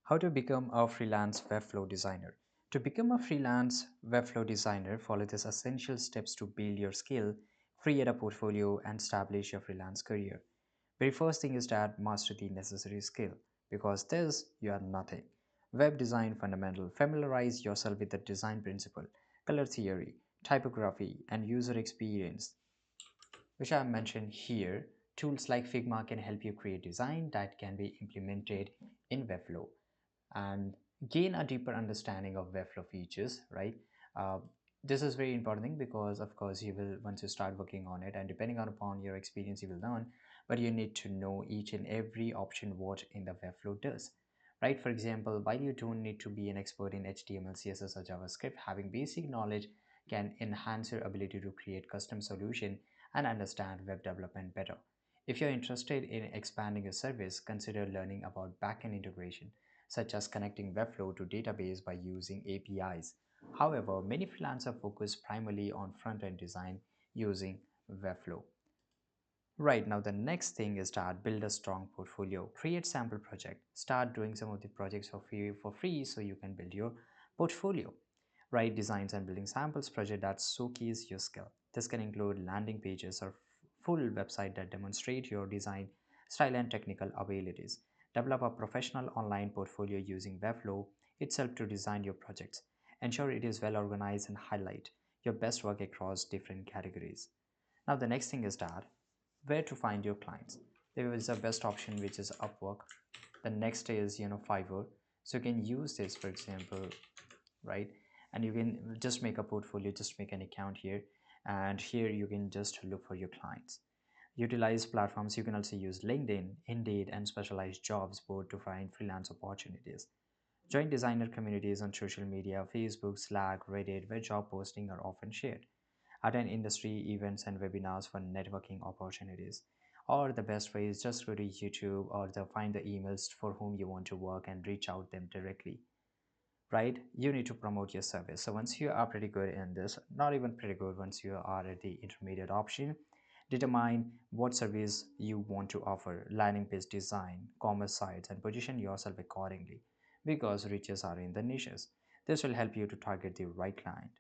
How to become a freelance Webflow designer. To become a freelance Webflow designer, follow these essential steps to build your skill, create a portfolio, and establish your freelance career. Very first thing is that master the necessary skill. Because this, you are nothing. Web design fundamental. Familiarize yourself with the design principle, color theory, typography, and user experience, which I have mentioned here. Tools like Figma can help you create design that can be implemented in Webflow and gain a deeper understanding of Webflow features, right? Uh, this is very important thing because of course you will, once you start working on it and depending on upon your experience you will learn, but you need to know each and every option what in the Webflow does, right? For example, while you don't need to be an expert in HTML, CSS or JavaScript, having basic knowledge can enhance your ability to create custom solution and understand web development better. If you're interested in expanding your service, consider learning about backend integration such as connecting Webflow to database by using APIs. However, many freelancers focus primarily on front-end design using Webflow. Right now, the next thing is start build a strong portfolio. Create sample project. Start doing some of the projects for free so you can build your portfolio. Write designs and building samples project that showcase your skill. This can include landing pages or full website that demonstrate your design style and technical abilities. Develop a professional online portfolio using Webflow itself to design your projects. Ensure it is well organized and highlight your best work across different categories. Now the next thing is that where to find your clients. There is a best option which is Upwork. The next is Fiverr. So you can use this for example, right? And you can just make a portfolio, just make an account here, and here you can just look for your clients. Utilize platforms. You can also use LinkedIn, Indeed, and specialized jobs board to find freelance opportunities. Join designer communities on social media, Facebook, Slack, Reddit, where job posting are often shared. Attend industry events and webinars for networking opportunities. Or the best way is just go to YouTube or find the emails for whom you want to work and reach out them directly, right? You need to promote your service. So once you are pretty good in this, not even pretty good, once you are at the intermediate option, determine what service you want to offer, landing page design, commerce sites, and position yourself accordingly because riches are in the niches. This will help you to target the right client.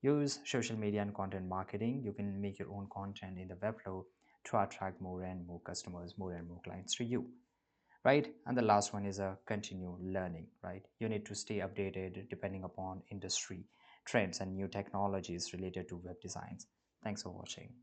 Use social media and content marketing. You can make your own content in the Webflow to attract more and more customers, more and more clients to you, right? And the last one is a continue learning, right? You need to stay updated depending upon industry trends and new technologies related to web designs. Thanks for watching.